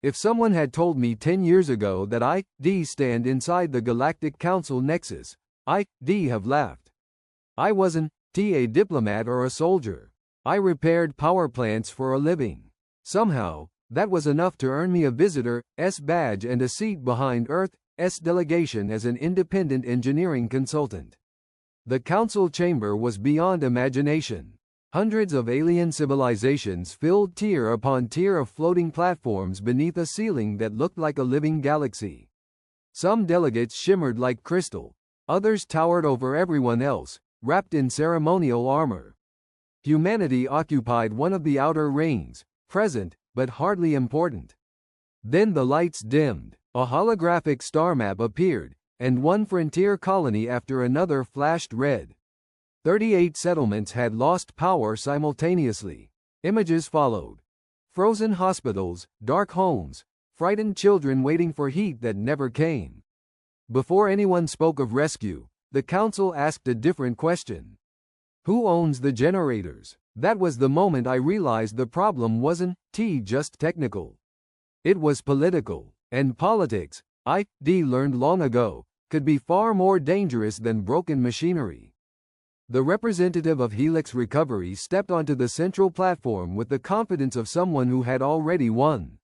If someone had told me 10 years ago that I'd stand inside the Galactic Council Nexus, I'd have laughed. I wasn't a diplomat or a soldier. I repaired power plants for a living. Somehow, that was enough to earn me a visitor's badge and a seat behind Earth's delegation as an independent engineering consultant. The council chamber was beyond imagination. Hundreds of alien civilizations filled tier upon tier of floating platforms beneath a ceiling that looked like a living galaxy. Some delegates shimmered like crystal, others towered over everyone else, wrapped in ceremonial armor. Humanity occupied one of the outer rings, present, but hardly important. Then the lights dimmed, a holographic star map appeared, and one frontier colony after another flashed red. 38 settlements had lost power simultaneously. Images followed. Frozen hospitals, dark homes, frightened children waiting for heat that never came. Before anyone spoke of rescue, the council asked a different question. Who owns the generators? That was the moment I realized the problem wasn't just technical. It was political. And politics, I'd learned long ago, could be far more dangerous than broken machinery. The representative of Helix Recovery stepped onto the central platform with the confidence of someone who had already won.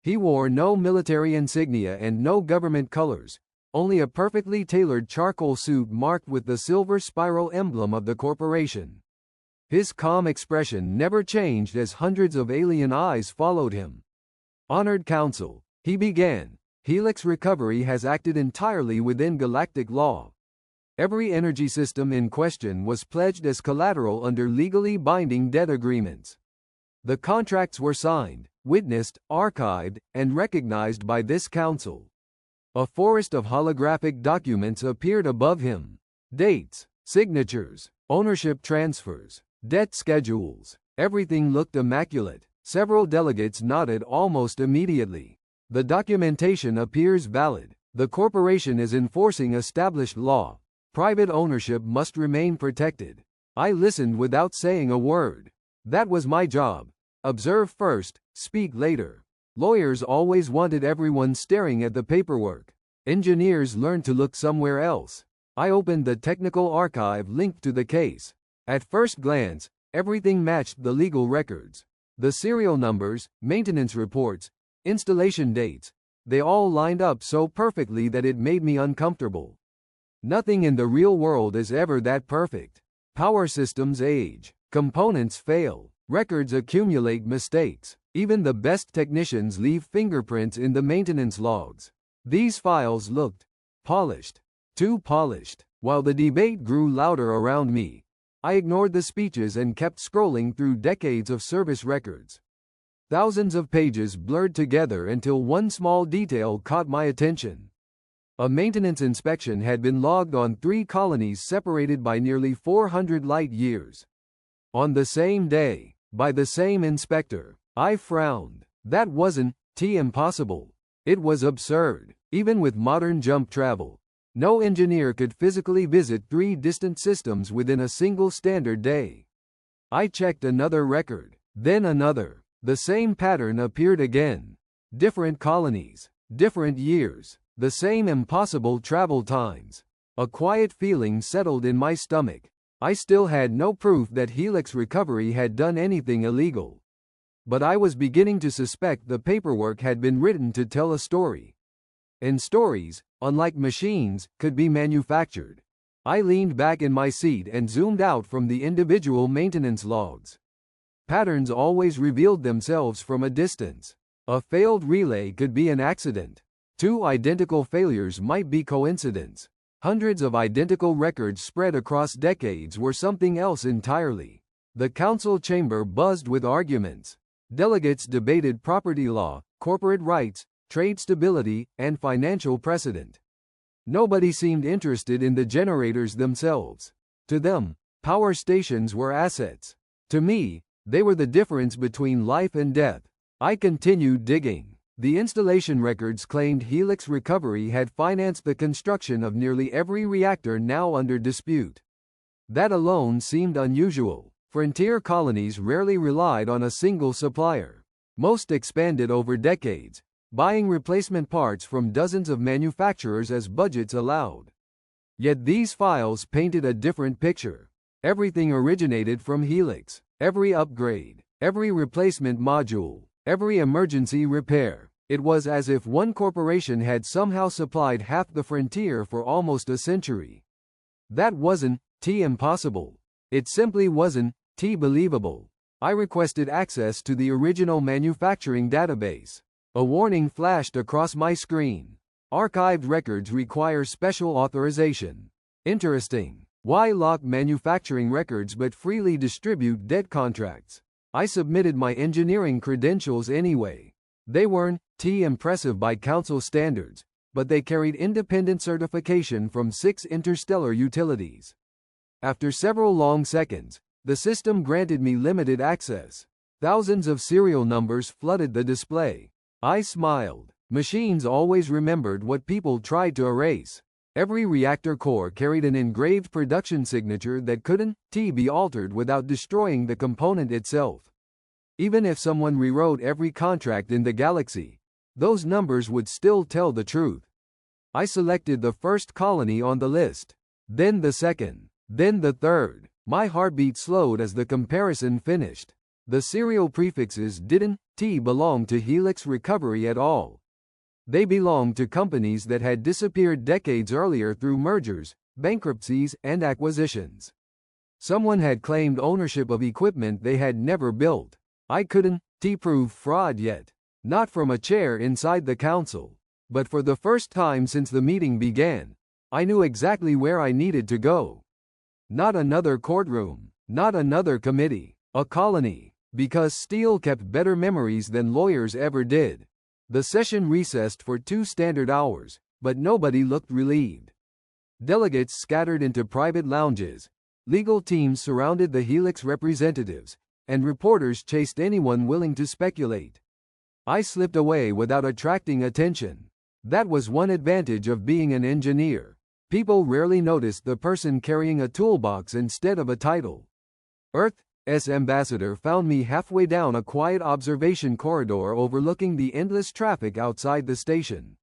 He wore no military insignia and no government colors, only a perfectly tailored charcoal suit marked with the silver spiral emblem of the corporation. His calm expression never changed as hundreds of alien eyes followed him. Honored Council, he began, Helix Recovery has acted entirely within galactic law. Every energy system in question was pledged as collateral under legally binding debt agreements. The contracts were signed, witnessed, archived, and recognized by this council. A forest of holographic documents appeared above him. Dates, signatures, ownership transfers, debt schedules. Everything looked immaculate. Several delegates nodded almost immediately. The documentation appears valid. The corporation is enforcing established law. Private ownership must remain protected. I listened without saying a word. That was my job. Observe first, speak later. Lawyers always wanted everyone staring at the paperwork. Engineers learned to look somewhere else. I opened the technical archive linked to the case. At first glance, everything matched the legal records. The serial numbers, maintenance reports, installation dates, they all lined up so perfectly that it made me uncomfortable. Nothing in the real world is ever that perfect. Power systems age, components fail, records accumulate mistakes. Even the best technicians leave fingerprints in the maintenance logs. These files looked polished, too polished. While the debate grew louder around me, I ignored the speeches and kept scrolling through decades of service records. Thousands of pages blurred together until one small detail caught my attention. A maintenance inspection had been logged on 3 colonies separated by nearly 400 light years. On the same day, by the same inspector. I frowned. That wasn't impossible. It was absurd. Even with modern jump travel, no engineer could physically visit 3 distant systems within a single standard day. I checked another record, then another. The same pattern appeared again. Different colonies, different years. The same impossible travel times. A quiet feeling settled in my stomach. I still had no proof that Helix Recovery had done anything illegal. But I was beginning to suspect the paperwork had been written to tell a story. And stories, unlike machines, could be manufactured. I leaned back in my seat and zoomed out from the individual maintenance logs. Patterns always revealed themselves from a distance. A failed relay could be an accident. 2 identical failures might be coincidence. Hundreds of identical records spread across decades were something else entirely. The council chamber buzzed with arguments. Delegates debated property law, corporate rights, trade stability, and financial precedent. Nobody seemed interested in the generators themselves. To them, power stations were assets. To me, they were the difference between life and death. I continued digging. The installation records claimed Helix Recovery had financed the construction of nearly every reactor now under dispute. That alone seemed unusual. Frontier colonies rarely relied on a single supplier. Most expanded over decades, buying replacement parts from dozens of manufacturers as budgets allowed. Yet these files painted a different picture. Everything originated from Helix. Every upgrade, every replacement module, every emergency repair. It was as if one corporation had somehow supplied half the frontier for almost a century. That wasn't impossible. It simply wasn't believable. I requested access to the original manufacturing database. A warning flashed across my screen. Archived records require special authorization. Interesting. Why lock manufacturing records but freely distribute debt contracts? I submitted my engineering credentials anyway. They weren't impressive by council standards, but they carried independent certification from 6 interstellar utilities. After several long seconds, the system granted me limited access. Thousands of serial numbers flooded the display. I smiled. Machines always remembered what people tried to erase. Every reactor core carried an engraved production signature that couldn't be altered without destroying the component itself. Even if someone rewrote every contract in the galaxy, those numbers would still tell the truth. I selected the first colony on the list, then the second, then the third. My heartbeat slowed as the comparison finished. The serial prefixes didn't belong to Helix Recovery at all. They belonged to companies that had disappeared decades earlier through mergers, bankruptcies, and acquisitions. Someone had claimed ownership of equipment they had never built. I couldn't prove fraud yet. Not from a chair inside the council. But for the first time since the meeting began, I knew exactly where I needed to go. Not another courtroom, not another committee, a colony, because Steele kept better memories than lawyers ever did. The session recessed for 2 standard hours, but nobody looked relieved. Delegates scattered into private lounges, legal teams surrounded the Helix representatives, and reporters chased anyone willing to speculate. I slipped away without attracting attention. That was one advantage of being an engineer. People rarely noticed the person carrying a toolbox instead of a title. Earth's ambassador found me halfway down a quiet observation corridor overlooking the endless traffic outside the station.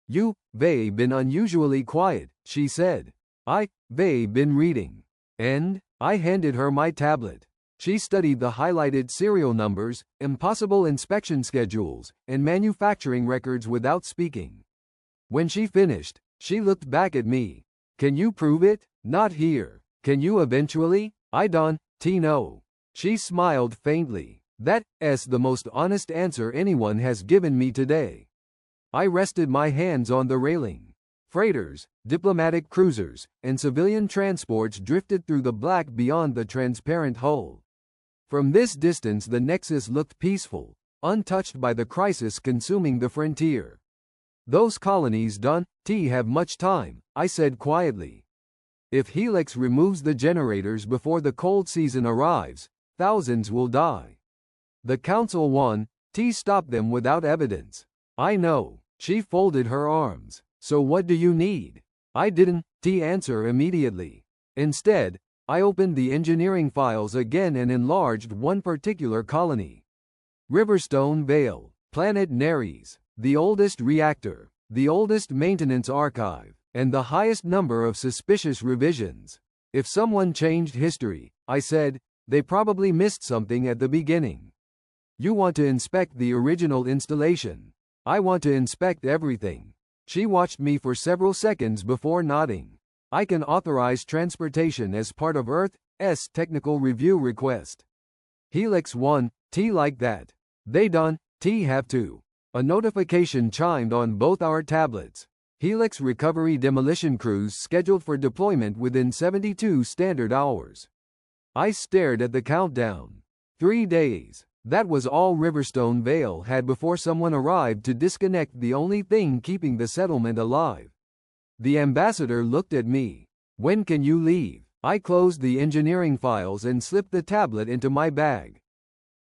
You've been unusually quiet, she said. I've been reading. And I handed her my tablet. She studied the highlighted serial numbers, impossible inspection schedules, and manufacturing records without speaking. When she finished, she looked back at me. Can you prove it? Not here. Can you eventually? I don't know. She smiled faintly. That's the most honest answer anyone has given me today. I rested my hands on the railing. Freighters, diplomatic cruisers, and civilian transports drifted through the black beyond the transparent hull. From this distance the Nexus looked peaceful, untouched by the crisis consuming the frontier. Those colonies don't have much time, I said quietly. If Helix removes the generators before the cold season arrives, thousands will die. The Council won't stop them without evidence. I know. She folded her arms. So what do you need? I didn't answer immediately. Instead, I opened the engineering files again and enlarged one particular colony. Riverstone Vale, Planet Neres, the oldest reactor, the oldest maintenance archive, and the highest number of suspicious revisions. If someone changed history, I said, they probably missed something at the beginning. You want to inspect the original installation. I want to inspect everything. She watched me for several seconds before nodding. I can authorize transportation as part of Earth's technical review request. Helix 1, like that. They don't have to. A notification chimed on both our tablets. Helix recovery demolition crews scheduled for deployment within 72 standard hours. I stared at the countdown. 3 days. That was all Riverstone Vale had before someone arrived to disconnect the only thing keeping the settlement alive. The ambassador looked at me. When can you leave? I closed the engineering files and slipped the tablet into my bag.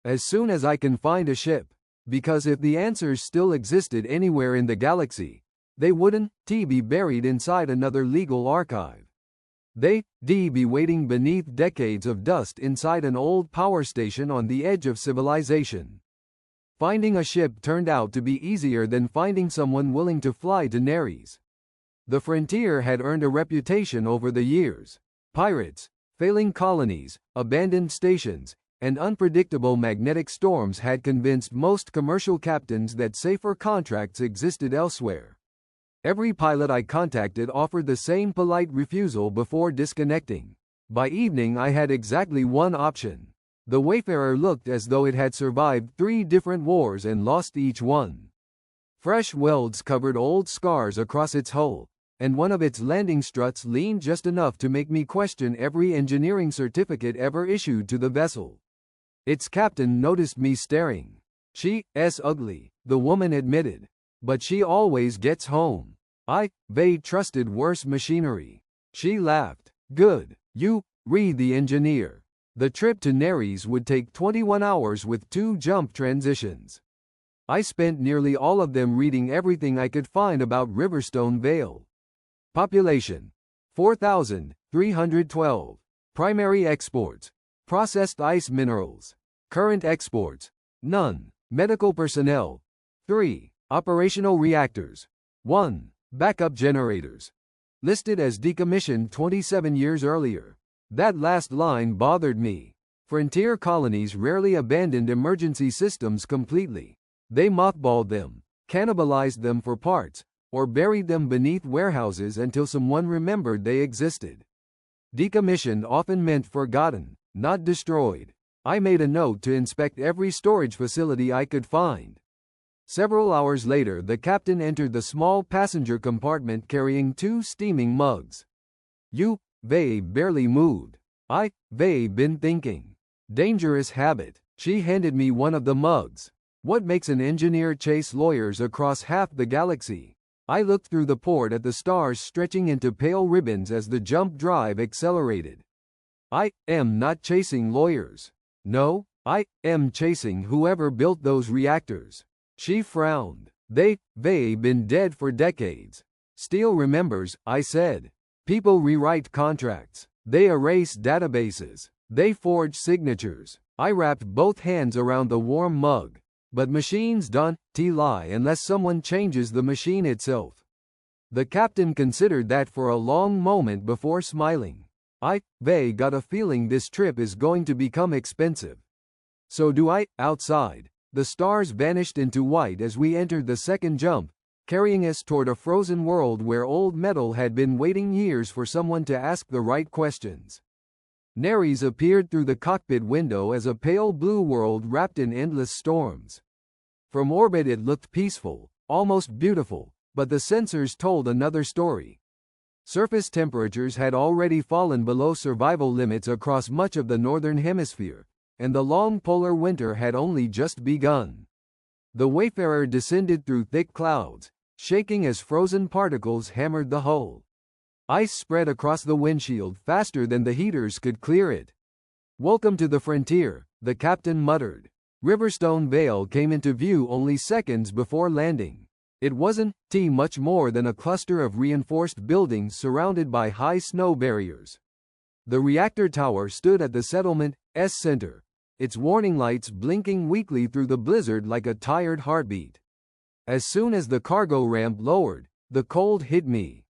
As soon as I can find a ship. Because if the answers still existed anywhere in the galaxy, they wouldn't be buried inside another legal archive. They'd be waiting beneath decades of dust inside an old power station on the edge of civilization. Finding a ship turned out to be easier than finding someone willing to fly to Neres. The frontier had earned a reputation over the years. Pirates, failing colonies, abandoned stations, and unpredictable magnetic storms had convinced most commercial captains that safer contracts existed elsewhere. Every pilot I contacted offered the same polite refusal before disconnecting. By evening I had exactly one option. The Wayfarer looked as though it had survived 3 different wars and lost each one. Fresh welds covered old scars across its hull, and one of its landing struts leaned just enough to make me question every engineering certificate ever issued to the vessel. Its captain noticed me staring. "She's ugly," the woman admitted. "But she always gets home. They trusted worse machinery." She laughed. "Good. You read the engineer." The trip to Neres would take 21 hours with 2 jump transitions. I spent nearly all of them reading everything I could find about Riverstone Vale. Population: 4,312. Primary exports: processed ice minerals. Current exports: none. Medical personnel: 3. Operational reactors: 1. Backup generators. Listed as decommissioned 27 years earlier. That last line bothered me. Frontier colonies rarely abandoned emergency systems completely. They mothballed them, cannibalized them for parts, or buried them beneath warehouses until someone remembered they existed. Decommissioned often meant forgotten, not destroyed. I made a note to inspect every storage facility I could find. Several hours later, the captain entered the small passenger compartment carrying 2 steaming mugs. They barely moved. They been thinking. Dangerous habit. She handed me one of the mugs. What makes an engineer chase lawyers across half the galaxy? I looked through the port at the stars stretching into pale ribbons as the jump drive accelerated. I am not chasing lawyers. No, I am chasing whoever built those reactors. She frowned. They been dead for decades. Steele remembers, I said. People rewrite contracts. They erase databases. They forge signatures. I wrapped both hands around the warm mug. But machines don't lie unless someone changes the machine itself. The captain considered that for a long moment before smiling. They got a feeling this trip is going to become expensive. So do I. Outside, the stars vanished into white as we entered the second jump, carrying us toward a frozen world where old metal had been waiting years for someone to ask the right questions. Neres appeared through the cockpit window as a pale blue world wrapped in endless storms. From orbit it looked peaceful, almost beautiful, but the sensors told another story. Surface temperatures had already fallen below survival limits across much of the northern hemisphere, and the long polar winter had only just begun. The Wayfarer descended through thick clouds, shaking as frozen particles hammered the hull. Ice spread across the windshield faster than the heaters could clear it. "Welcome to the frontier," the captain muttered. Riverstone Vale came into view only seconds before landing. It wasn't much more than a cluster of reinforced buildings surrounded by high snow barriers. The reactor tower stood at the settlement's center, its warning lights blinking weakly through the blizzard like a tired heartbeat. As soon as the cargo ramp lowered, the cold hit me.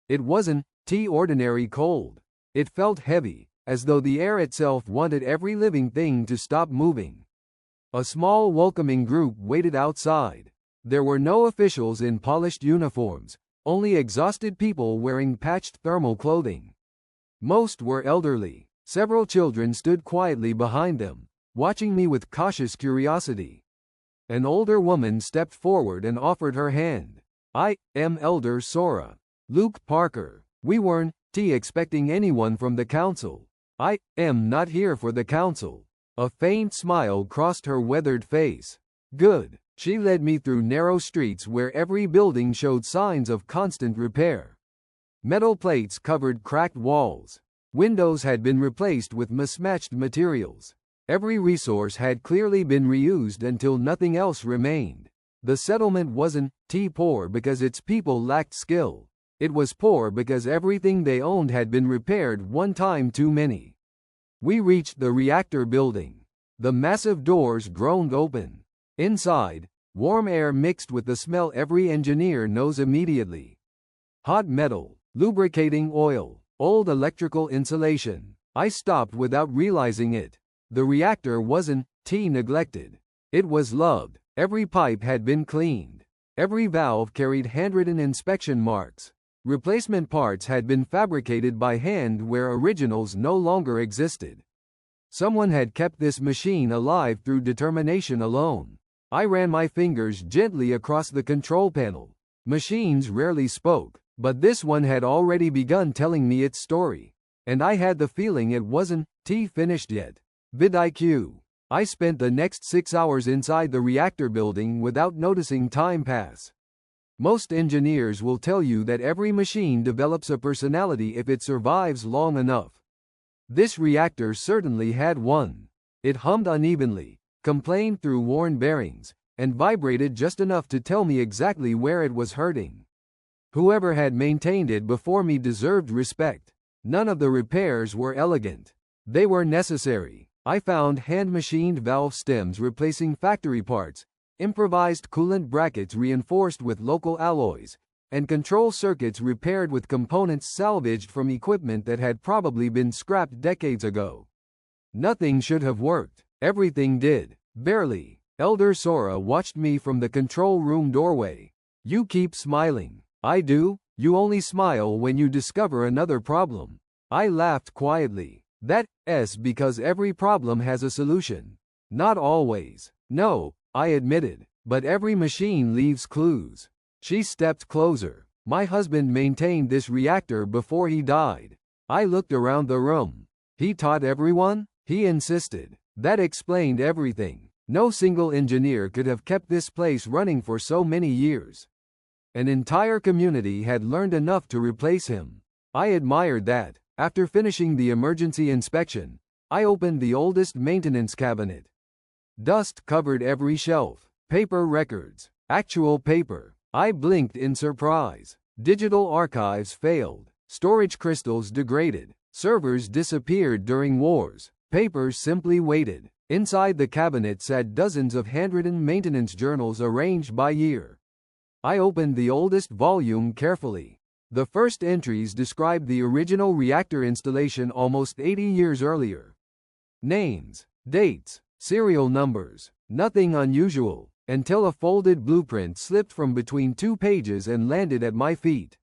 It wasn't ordinary cold. It felt heavy, as though the air itself wanted every living thing to stop moving. A small welcoming group waited outside. There were no officials in polished uniforms, only exhausted people wearing patched thermal clothing. Most were elderly. Several children stood quietly behind them, watching me with cautious curiosity. An older woman stepped forward and offered her hand. "I am Elder Sora. Luke Parker. We weren't expecting anyone from the council. I am not here for the council." A faint smile crossed her weathered face. "Good." She led me through narrow streets where every building showed signs of constant repair. Metal plates covered cracked walls. Windows had been replaced with mismatched materials. Every resource had clearly been reused until nothing else remained. The settlement wasn't poor because its people lacked skill. It was poor because everything they owned had been repaired one time too many. We reached the reactor building. The massive doors groaned open. Inside, warm air mixed with the smell every engineer knows immediately. Hot metal, lubricating oil, old electrical insulation. I stopped without realizing it. The reactor wasn't neglected. It was loved. Every pipe had been cleaned. Every valve carried handwritten inspection marks. Replacement parts had been fabricated by hand where originals no longer existed. Someone had kept this machine alive through determination alone. I ran my fingers gently across the control panel. Machines rarely spoke, but this one had already begun telling me its story. And I had the feeling it wasn't finished yet. VidIQ. I spent the next 6 hours inside the reactor building without noticing time pass. Most engineers will tell you that every machine develops a personality if it survives long enough. This reactor certainly had one. It hummed unevenly, complained through worn bearings, and vibrated just enough to tell me exactly where it was hurting. Whoever had maintained it before me deserved respect. None of the repairs were elegant. They were necessary. I found hand-machined valve stems replacing factory parts, improvised coolant brackets reinforced with local alloys, and control circuits repaired with components salvaged from equipment that had probably been scrapped decades ago. Nothing should have worked. Everything did. Barely. Elder Sora watched me from the control room doorway. You keep smiling. I do. You only smile when you discover another problem. I laughed quietly. That's because every problem has a solution. Not always. No, I admitted. But every machine leaves clues. She stepped closer. My husband maintained this reactor before he died. I looked around the room. He taught everyone? He insisted. That explained everything. No single engineer could have kept this place running for so many years. An entire community had learned enough to replace him. I admired that. After finishing the emergency inspection, I opened the oldest maintenance cabinet. Dust covered every shelf. Paper records. Actual paper. I blinked in surprise. Digital archives failed. Storage crystals degraded. Servers disappeared during wars. Papers simply waited. Inside the cabinet sat dozens of handwritten maintenance journals arranged by year. I opened the oldest volume carefully. The first entries described the original reactor installation almost 80 years earlier. Names, dates, serial numbers, nothing unusual, until a folded blueprint slipped from between 2 pages and landed at my feet.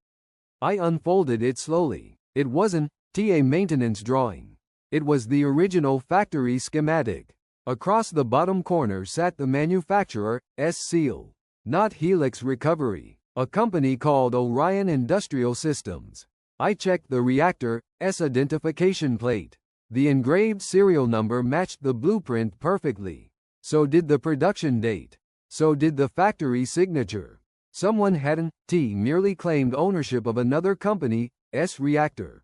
I unfolded it slowly. It wasn't a maintenance drawing. It was the original factory schematic. Across the bottom corner sat the manufacturer's seal. Not Helix Recovery, a company called Orion Industrial Systems. I checked the reactor's identification plate. The engraved serial number matched the blueprint perfectly. So did the production date. So did the factory signature. Someone hadn't merely claimed ownership of another company's reactor.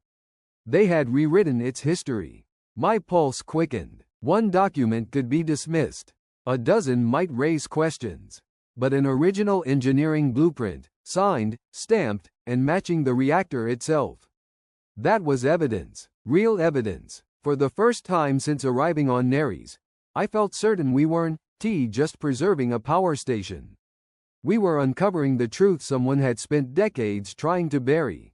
They had rewritten its history. My pulse quickened. One document could be dismissed. A dozen might raise questions. But an original engineering blueprint, signed, stamped, and matching the reactor itself. That was evidence. Real evidence. For the first time since arriving on Neres, I felt certain we weren't just preserving a power station. We were uncovering the truth someone had spent decades trying to bury.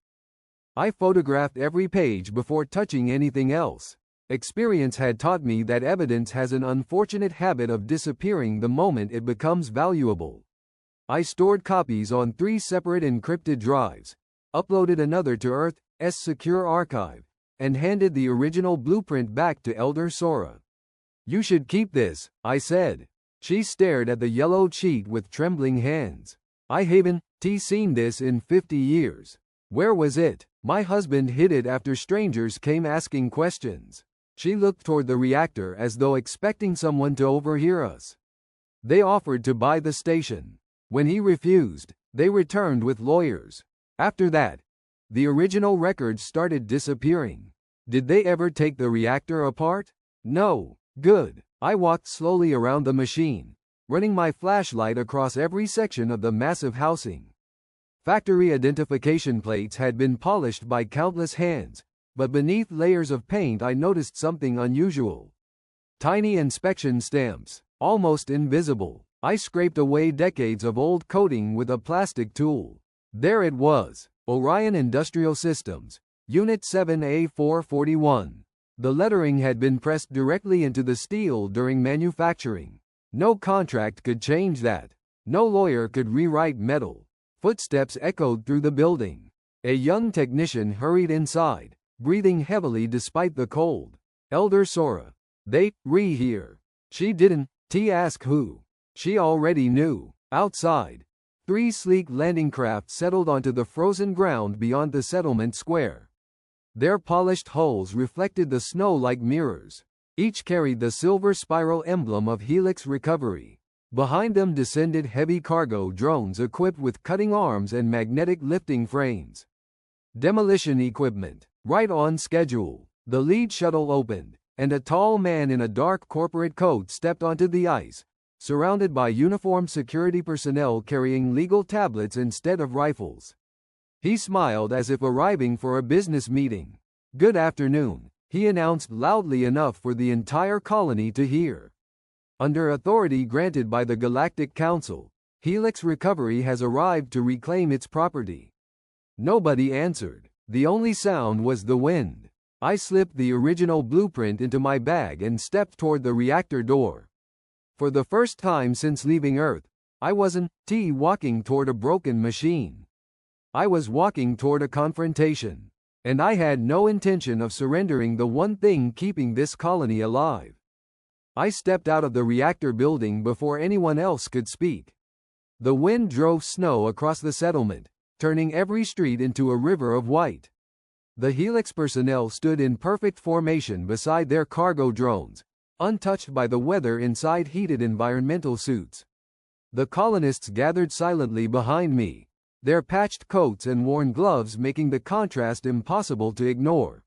I photographed every page before touching anything else. Experience had taught me that evidence has an unfortunate habit of disappearing the moment it becomes valuable. I stored copies on 3 separate encrypted drives, uploaded another to Earth's secure archive, and handed the original blueprint back to Elder Sora. You should keep this, I said. She stared at the yellowed sheet with trembling hands. I haven't seen this in 50 years. Where was it? My husband hid it after strangers came asking questions. She looked toward the reactor as though expecting someone to overhear us. They offered to buy the station. When he refused, they returned with lawyers. After that, the original records started disappearing. Did they ever take the reactor apart? No. Good. I walked slowly around the machine, running my flashlight across every section of the massive housing. Factory identification plates had been polished by countless hands, but beneath layers of paint I noticed something unusual. Tiny inspection stamps, almost invisible. I scraped away decades of old coating with a plastic tool. There it was, Orion Industrial Systems, Unit 7A441. The lettering had been pressed directly into the steel during manufacturing. No contract could change that. No lawyer could rewrite metal. Footsteps echoed through the building. A young technician hurried inside, breathing heavily despite the cold. Elder Sora. They here. She didn't ask who. She already knew. Outside, 3 sleek landing craft settled onto the frozen ground beyond the settlement square. Their polished hulls reflected the snow like mirrors. Each carried the silver spiral emblem of Helix Recovery. Behind them descended heavy cargo drones equipped with cutting arms and magnetic lifting frames. Demolition equipment. Right on schedule. The lead shuttle opened, and a tall man in a dark corporate coat stepped onto the ice, surrounded by uniformed security personnel carrying legal tablets instead of rifles. He smiled as if arriving for a business meeting. "Good afternoon," he announced loudly enough for the entire colony to hear. Under authority granted by the Galactic Council, Helix Recovery has arrived to reclaim its property. Nobody answered. The only sound was the wind. I slipped the original blueprint into my bag and stepped toward the reactor door. For the first time since leaving Earth, I wasn't walking toward a broken machine. I was walking toward a confrontation. And I had no intention of surrendering the one thing keeping this colony alive. I stepped out of the reactor building before anyone else could speak. The wind drove snow across the settlement, turning every street into a river of white. The Helix personnel stood in perfect formation beside their cargo drones, untouched by the weather inside heated environmental suits. The colonists gathered silently behind me, their patched coats and worn gloves making the contrast impossible to ignore.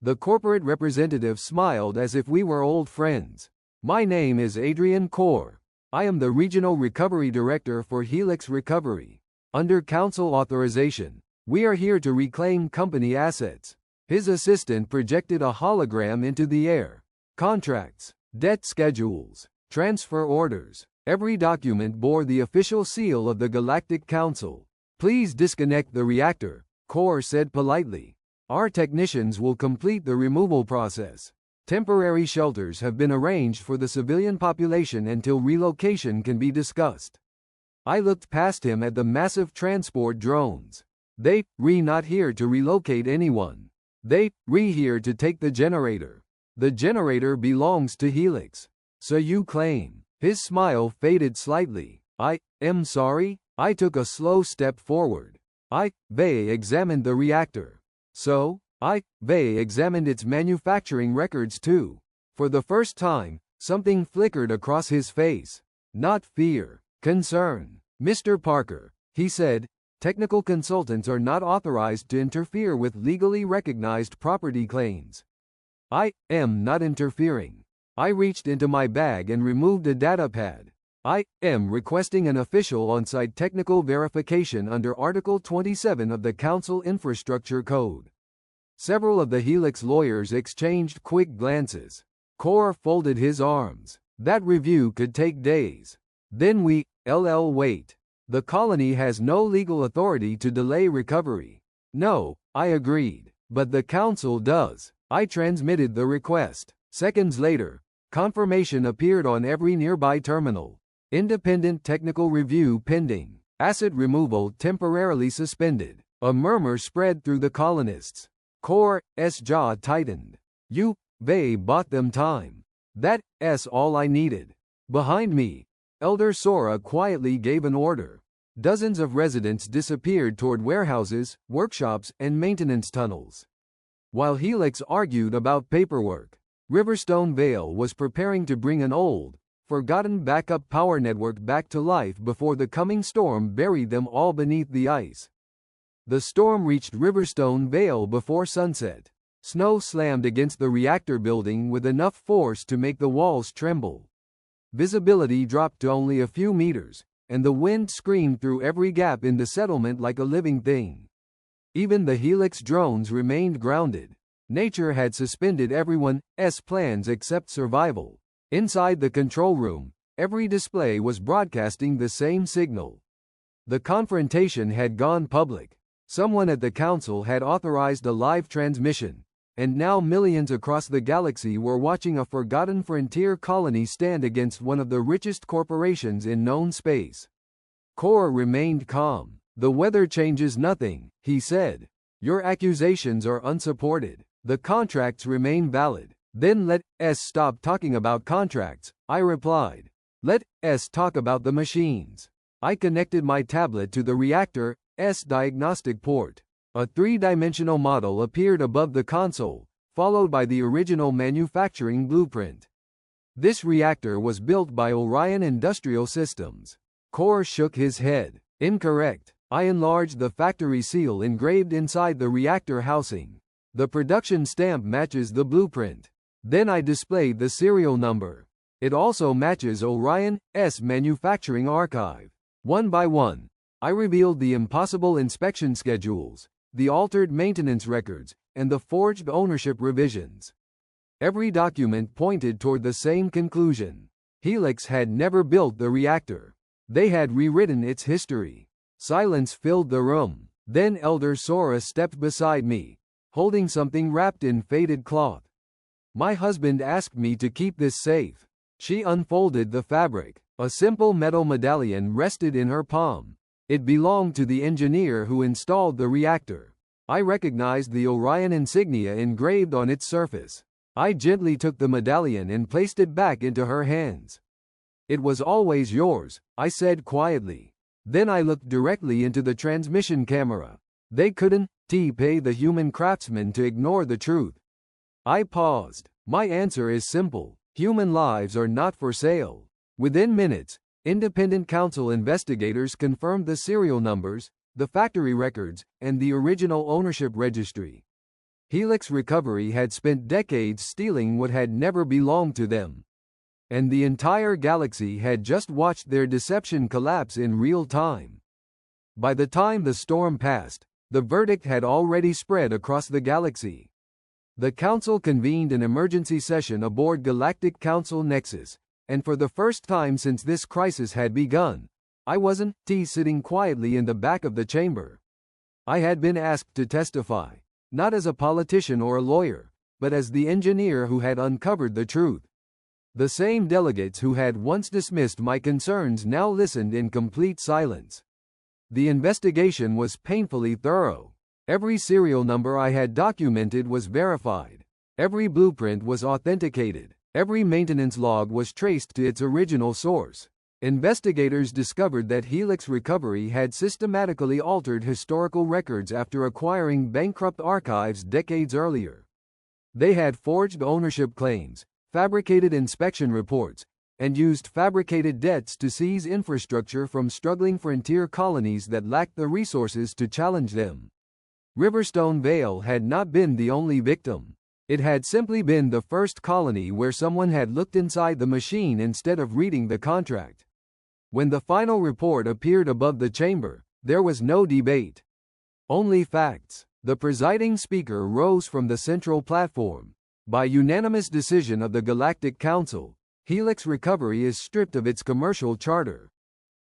The corporate representative smiled as if we were old friends. "My name is Adrian Kaur. I am the Regional Recovery Director for Helix Recovery. Under Council authorization, we are here to reclaim company assets." His assistant projected a hologram into the air. Contracts, debt schedules, transfer orders. Every document bore the official seal of the Galactic Council. "Please disconnect the reactor," Kaur said politely. "Our technicians will complete the removal process. Temporary shelters have been arranged for the civilian population until relocation can be discussed." I looked past him at the massive transport drones. "They not here to relocate anyone. They here to take the generator. The generator belongs to Helix." "So you claim." His smile faded slightly. "I am sorry." I took a slow step forward. They examined the reactor. "So?" They examined its manufacturing records too. For the first time, something flickered across his face. Not fear. Concern. "Mr. Parker," he said, "technical consultants are not authorized to interfere with legally recognized property claims." "I am not interfering." I reached into my bag and removed a datapad. "I am requesting an official on-site technical verification under Article 27 of the Council Infrastructure Code." Several of the Helix lawyers exchanged quick glances. Kaur folded his arms. "That review could take days." "Then wait. The colony has no legal authority to delay recovery." "No," I agreed. "But the Council does." I transmitted the request. Seconds later, confirmation appeared on every nearby terminal. "Independent technical review pending. Asset removal temporarily suspended." A murmur spread through the colonists. Kaur's jaw tightened. They bought them time. That's all I needed." Behind me, Elder Sora quietly gave an order. Dozens of residents disappeared toward warehouses, workshops, and maintenance tunnels. While Helix argued about paperwork, Riverstone Vale was preparing to bring an old, forgotten backup power network back to life before the coming storm buried them all beneath the ice. The storm reached Riverstone Vale before sunset. Snow slammed against the reactor building with enough force to make the walls tremble. Visibility dropped to only a few meters, and the wind screamed through every gap in the settlement like a living thing. Even the Helix drones remained grounded. Nature had suspended everyone's plans except survival. Inside the control room, Every display was broadcasting the same signal. The confrontation had gone public. Someone at the council had authorized a live transmission, and now millions across the galaxy were watching a forgotten frontier colony stand against one of the richest corporations in known space. Core remained calm. "The weather changes nothing," he said. "Your accusations are unsupported. The contracts remain valid." "Then let us stop talking about contracts," I replied. "Let us talk about the machines." I connected my tablet to the reactor's diagnostic port. A three-dimensional model appeared above the console, followed by the original manufacturing blueprint. This reactor was built by Orion Industrial Systems. Core shook his head. "Incorrect. I enlarged the factory seal engraved inside the reactor housing. The production stamp matches the blueprint." Then I displayed the serial number. It also matches Orion's manufacturing archive. One by one, I revealed the impossible inspection schedules, the altered maintenance records, and the forged ownership revisions. Every document pointed toward the same conclusion. Helix had never built the reactor. They had rewritten its history. Silence filled the room. Then Elder Sora stepped beside me, holding something wrapped in faded cloth. "My husband asked me to keep this safe." She unfolded the fabric. A simple metal medallion rested in her palm. It belonged to the engineer who installed the reactor. I recognized the Orion insignia engraved on its surface. I gently took the medallion and placed it back into her hands. "It was always yours," I said quietly. Then I looked directly into the transmission camera. They couldn't pay the human craftsman to ignore the truth. I paused. "My answer is simple. Human lives are not for sale." Within minutes, independent council investigators confirmed the serial numbers, the factory records, and the original ownership registry. Helix Recovery had spent decades stealing what had never belonged to them. And the entire galaxy had just watched their deception collapse in real time. By the time the storm passed, the verdict had already spread across the galaxy. The Council convened an emergency session aboard Galactic Council Nexus, and for the first time since this crisis had begun, I wasn't sitting quietly in the back of the chamber. I had been asked to testify, not as a politician or a lawyer, but as the engineer who had uncovered the truth. The same delegates who had once dismissed my concerns now listened in complete silence. The investigation was painfully thorough. Every serial number I had documented was verified. Every blueprint was authenticated. Every maintenance log was traced to its original source. Investigators discovered that Helix Recovery had systematically altered historical records after acquiring bankrupt archives decades earlier. They had forged ownership claims, fabricated inspection reports, and used fabricated debts to seize infrastructure from struggling frontier colonies that lacked the resources to challenge them. Riverstone Vale had not been the only victim. It had simply been the first colony where someone had looked inside the machine instead of reading the contract. When the final report appeared above the chamber, there was no debate. Only facts. The presiding speaker rose from the central platform. By unanimous decision of the Galactic Council, Helix Recovery is stripped of its commercial charter.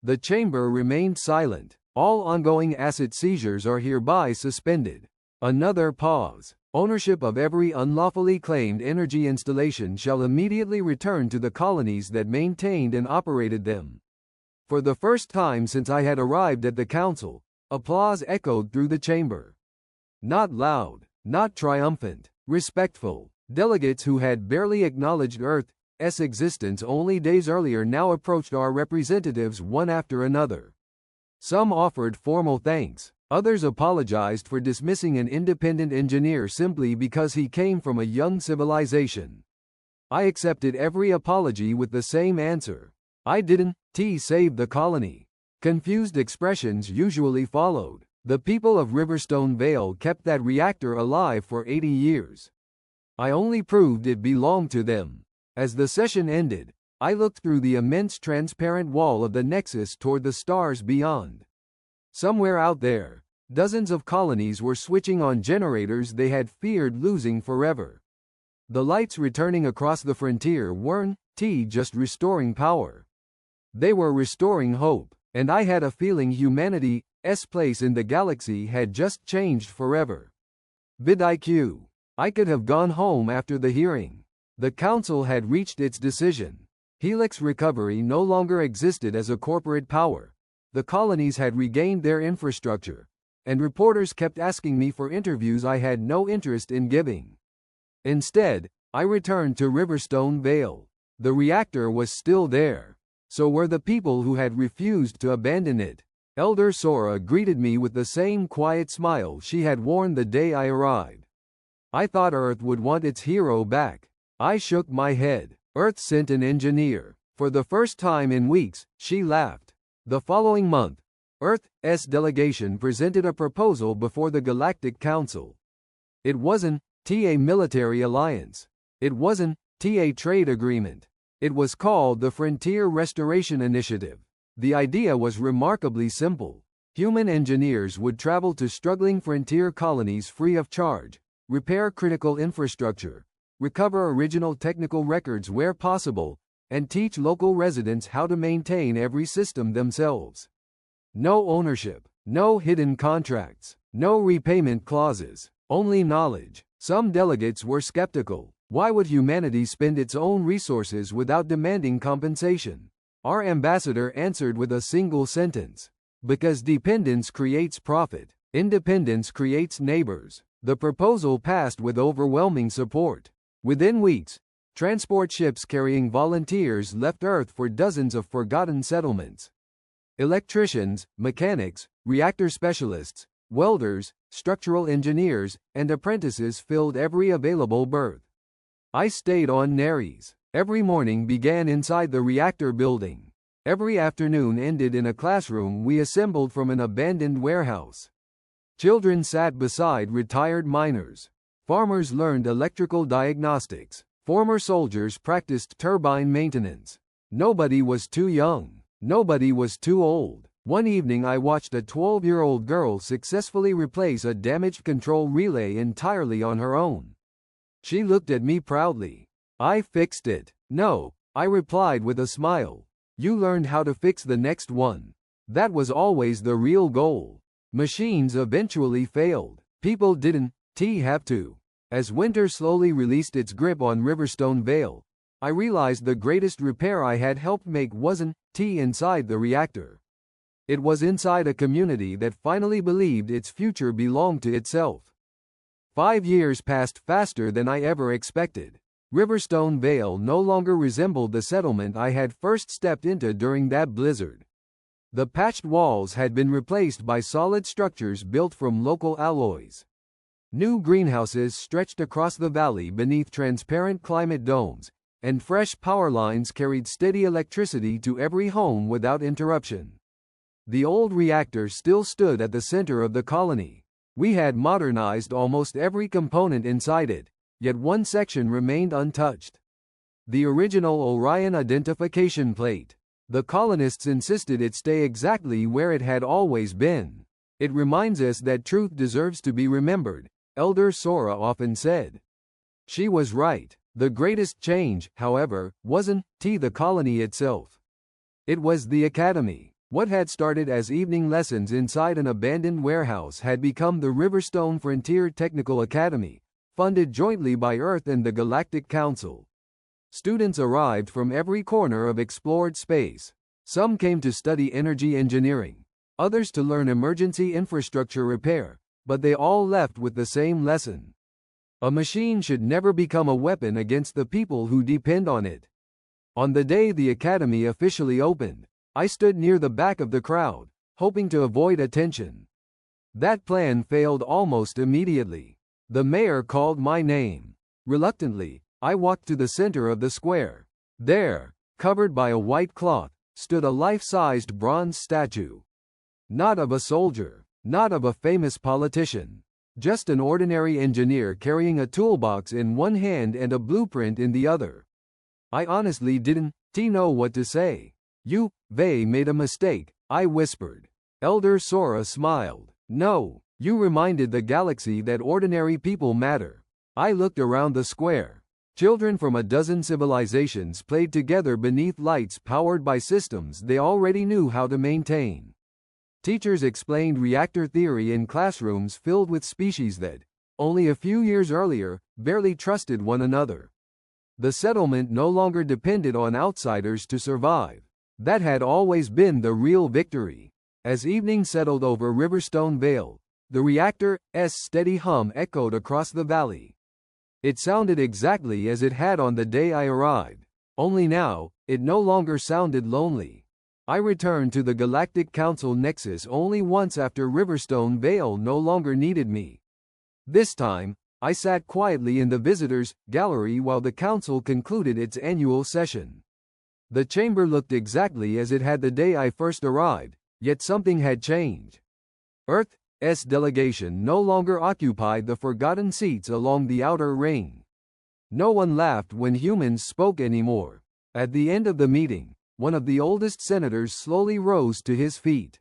The chamber remained silent. All ongoing asset seizures are hereby suspended. Another pause. Ownership of every unlawfully claimed energy installation shall immediately return to the colonies that maintained and operated them. For the first time since I had arrived at the council, applause echoed through the chamber. Not loud, not triumphant, respectful. Delegates who had barely acknowledged Earth's existence only days earlier now approached our representatives one after another. Some offered formal thanks. Others apologized for dismissing an independent engineer simply because he came from a young civilization. I accepted every apology with the same answer. I didn't save the colony. Confused expressions usually followed. The people of Riverstone Vale kept that reactor alive for 80 years. I only proved it belonged to them. As the session ended, I looked through the immense transparent wall of the Nexus toward the stars beyond. Somewhere out there, dozens of colonies were switching on generators they had feared losing forever. The lights returning across the frontier weren't just restoring power. They were restoring hope, and I had a feeling humanity's place in the galaxy had just changed forever. vidIQ. I could have gone home after the hearing. The council had reached its decision. Helix recovery no longer existed as a corporate power. The colonies had regained their infrastructure, and reporters kept asking me for interviews I had no interest in giving. Instead, I returned to Riverstone Vale. The reactor was still there. So were the people who had refused to abandon it. Elder Sora greeted me with the same quiet smile she had worn the day I arrived. I thought Earth would want its hero back. I shook my head. Earth sent an engineer. For the first time in weeks, she laughed. The following month, Earth's delegation presented a proposal before the Galactic Council. It wasn't a military alliance. It wasn't a trade agreement. It was called the Frontier Restoration Initiative. The idea was remarkably simple. Human engineers would travel to struggling frontier colonies free of charge, repair critical infrastructure, recover original technical records where possible, and teach local residents how to maintain every system themselves. No ownership, no hidden contracts, no repayment clauses, only knowledge. Some delegates were skeptical. Why would humanity spend its own resources without demanding compensation? Our ambassador answered with a single sentence. Because dependence creates profit, independence creates neighbors. The proposal passed with overwhelming support. Within weeks, transport ships carrying volunteers left Earth for dozens of forgotten settlements. Electricians, mechanics, reactor specialists, welders, structural engineers, and apprentices filled every available berth. I stayed on Neres. Every morning began inside the reactor building. Every afternoon ended in a classroom we assembled from an abandoned warehouse. Children sat beside retired miners. Farmers learned electrical diagnostics. Former soldiers practiced turbine maintenance. Nobody was too young. Nobody was too old. One evening I watched a 12-year-old girl successfully replace a damaged control relay entirely on her own. She looked at me proudly. I fixed it. No, I replied with a smile. You learned how to fix the next one. That was always the real goal. Machines eventually failed. People didn't have to. As winter slowly released its grip on Riverstone Vale, I realized the greatest repair I had helped make wasn't inside the reactor. It was inside a community that finally believed its future belonged to itself. 5 years passed faster than I ever expected. Riverstone Vale no longer resembled the settlement I had first stepped into during that blizzard. The patched walls had been replaced by solid structures built from local alloys. New greenhouses stretched across the valley beneath transparent climate domes, and fresh power lines carried steady electricity to every home without interruption. The old reactor still stood at the center of the colony. We had modernized almost every component inside it, yet one section remained untouched. The original Orion identification plate. The colonists insisted it stay exactly where it had always been. It reminds us that truth deserves to be remembered, Elder Sora often said. She was right. The greatest change, however, wasn't the colony itself. It was the academy. What had started as evening lessons inside an abandoned warehouse had become the Riverstone Frontier Technical Academy, funded jointly by Earth and the Galactic Council. Students arrived from every corner of explored space. Some came to study energy engineering, others to learn emergency infrastructure repair, but they all left with the same lesson. A machine should never become a weapon against the people who depend on it. On the day the academy officially opened, I stood near the back of the crowd, hoping to avoid attention. That plan failed almost immediately. The mayor called my name. Reluctantly, I walked to the center of the square. There, covered by a white cloth, stood a life-sized bronze statue. Not of a soldier, not of a famous politician. Just an ordinary engineer carrying a toolbox in one hand and a blueprint in the other. I honestly didn't know what to say. They made a mistake, I whispered. Elder Sora smiled. No, you reminded the galaxy that ordinary people matter. I looked around the square. Children from a dozen civilizations played together beneath lights powered by systems they already knew how to maintain. Teachers explained reactor theory in classrooms filled with species that, only a few years earlier, barely trusted one another. The settlement no longer depended on outsiders to survive. That had always been the real victory. As evening settled over Riverstone Vale, the reactor's steady hum echoed across the valley. It sounded exactly as it had on the day I arrived. Only now, it no longer sounded lonely. I returned to the Galactic Council Nexus only once after Riverstone Vale no longer needed me. This time, I sat quietly in the visitors' gallery while the council concluded its annual session. The chamber looked exactly as it had the day I first arrived, yet something had changed. Earth's delegation no longer occupied the forgotten seats along the outer ring. No one laughed when humans spoke anymore. At the end of the meeting, one of the oldest senators slowly rose to his feet.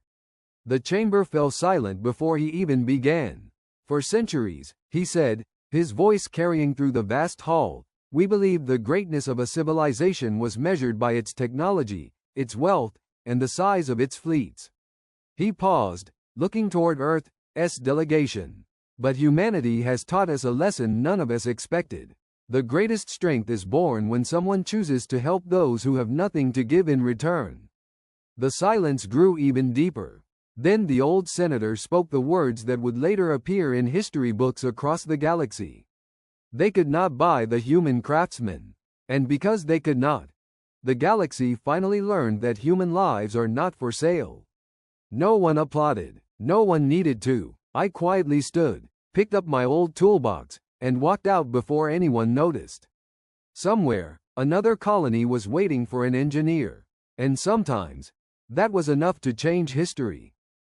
The chamber fell silent before he even began. For centuries, he said, his voice carrying through the vast hall, we believed the greatness of a civilization was measured by its technology, its wealth, and the size of its fleets. He paused, looking toward Earth's delegation. But humanity has taught us a lesson none of us expected. The greatest strength is born when someone chooses to help those who have nothing to give in return. The silence grew even deeper. Then the old senator spoke the words that would later appear in history books across the galaxy. They could not buy the human craftsman. And because they could not, the galaxy finally learned that human lives are not for sale. No one applauded. No one needed to. I quietly stood, picked up my old toolbox, and walked out before anyone noticed. Somewhere, another colony was waiting for an engineer. And sometimes, that was enough to change history.